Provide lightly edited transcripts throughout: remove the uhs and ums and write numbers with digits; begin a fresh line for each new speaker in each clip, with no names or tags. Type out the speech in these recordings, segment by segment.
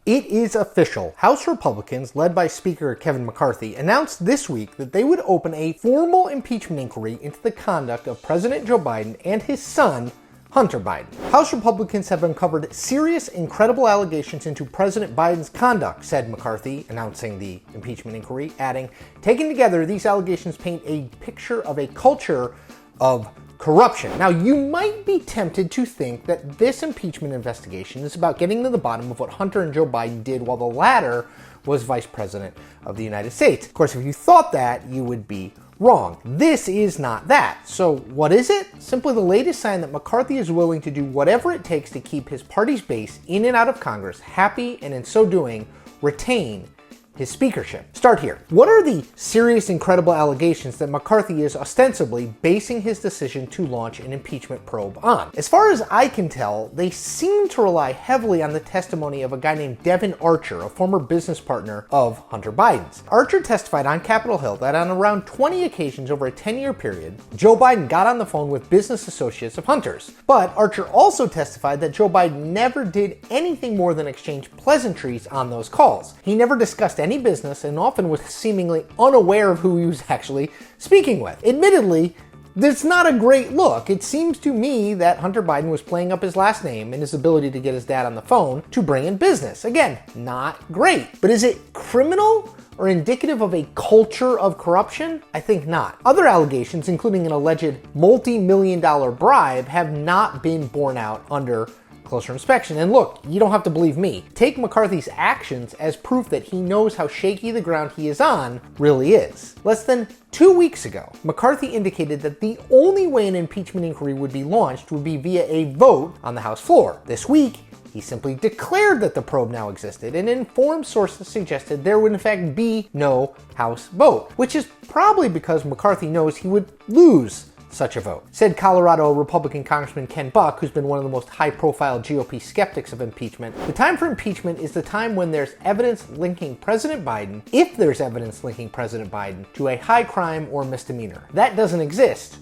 It is official. House Republicans, led by Speaker Kevin McCarthy, announced this week that they would open a formal impeachment inquiry into the conduct of President Joe Biden and his son, Hunter Biden. House Republicans have uncovered serious and credible allegations into President Biden's conduct, said McCarthy, announcing the impeachment inquiry, adding, "Taken together, these allegations paint a picture of a culture of corruption." Now, you might be tempted to think that this impeachment investigation is about getting to the bottom of what Hunter and Joe Biden did while the latter was Vice President of the United States. Of course, if you thought that, you would be wrong. This is not that. So what is it? Simply the latest sign that McCarthy is willing to do whatever it takes to keep his party's base in and out of Congress happy, and in so doing, retain his speakership. Start here. What are the serious and credible allegations that McCarthy is ostensibly basing his decision to launch an impeachment probe on? As far as I can tell, they seem to rely heavily on the testimony of a guy named Devin Archer, a former business partner of Hunter Biden's. Archer testified on Capitol Hill that on around 20 occasions over a 10-year period, Joe Biden got on the phone with business associates of Hunter's. But Archer also testified that Joe Biden never did anything more than exchange pleasantries on those calls. He never discussed any business and often was seemingly unaware of who he was actually speaking with. Admittedly, that's not a great look. It seems to me that Hunter Biden was playing up his last name and his ability to get his dad on the phone to bring in business. Again, not great. But is it criminal or indicative of a culture of corruption? I think not. Other allegations, including an alleged multi-million-dollar bribe, have not been borne out under closer inspection. And look, you don't have to believe me. Take McCarthy's actions as proof that he knows how shaky the ground he is on really is. Less than 2 weeks ago, McCarthy indicated that the only way an impeachment inquiry would be launched would be via a vote on the House floor. This week, he simply declared that the probe now existed, and informed sources suggested there would in fact be no House vote, which is probably because McCarthy knows he would lose such a vote. Said Colorado Republican Congressman Ken Buck, who's been one of the most high-profile GOP skeptics of impeachment, the time for impeachment is the time when there's evidence linking President Biden, if there's evidence linking President Biden, to a high crime or misdemeanor. That doesn't exist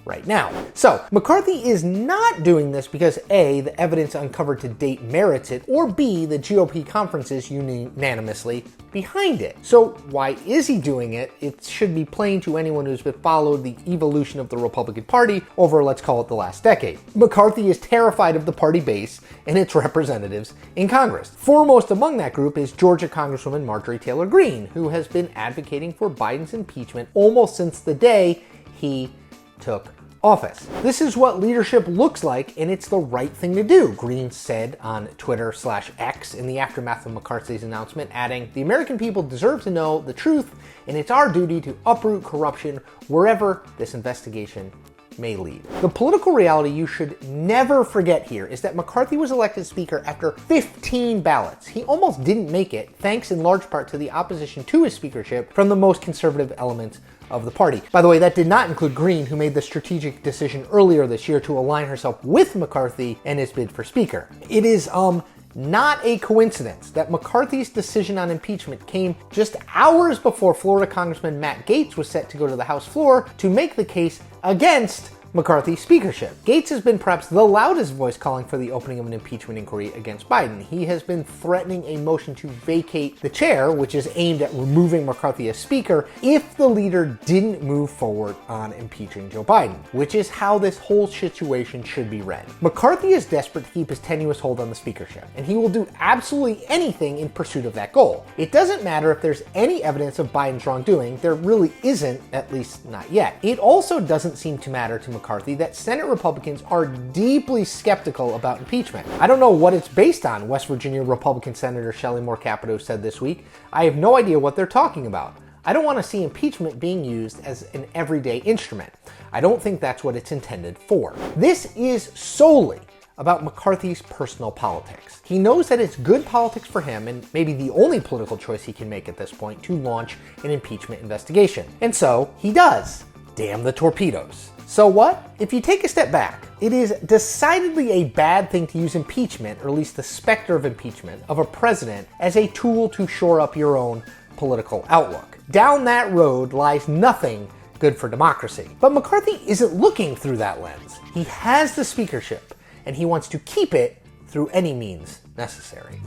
right now. So, McCarthy is not doing this because A, the evidence uncovered to date merits it, or B, the GOP conference is unanimously behind it. So why is he doing it? It should be plain to anyone who's followed the evolution of the Republican Party over, let's call it, the last decade. McCarthy is terrified of the party base and its representatives in Congress. Foremost among that group is Georgia Congresswoman Marjorie Taylor Greene, who has been advocating for Biden's impeachment almost since the day he took office. This is what leadership looks like, and it's the right thing to do, Greene said on Twitter/X in the aftermath of McCarthy's announcement, adding, "The American people deserve to know the truth, and it's our duty to uproot corruption wherever this investigation may lead." The political reality you should never forget here is that McCarthy was elected Speaker after 15 ballots. He almost didn't make it, thanks in large part to the opposition to his speakership from the most conservative elements of the party. By the way, that did not include Greene, who made the strategic decision earlier this year to align herself with McCarthy in his bid for Speaker. It is not a coincidence that McCarthy's decision on impeachment came just hours before Florida Congressman Matt Gaetz was set to go to the House floor to make the case against McCarthy's speakership. Gaetz has been perhaps the loudest voice calling for the opening of an impeachment inquiry against Biden. He has been threatening a motion to vacate the chair, which is aimed at removing McCarthy as speaker, if the leader didn't move forward on impeaching Joe Biden, which is how this whole situation should be read. McCarthy is desperate to keep his tenuous hold on the speakership, and he will do absolutely anything in pursuit of that goal. It doesn't matter if there's any evidence of Biden's wrongdoing. There really isn't, at least not yet. It also doesn't seem to matter to McCarthy that Senate Republicans are deeply skeptical about impeachment. I don't know what it's based on, West Virginia Republican Senator Shelley Moore Capito said this week. I have no idea what they're talking about. I don't want to see impeachment being used as an everyday instrument. I don't think that's what it's intended for. This is solely about McCarthy's personal politics. He knows that it's good politics for him, and maybe the only political choice he can make at this point, to launch an impeachment investigation. And so he does. Damn the torpedoes. So what? If you take a step back, it is decidedly a bad thing to use impeachment, or at least the specter of impeachment, of a president as a tool to shore up your own political outlook. Down that road lies nothing good for democracy. But McCarthy isn't looking through that lens. He has the speakership, and he wants to keep it through any means necessary.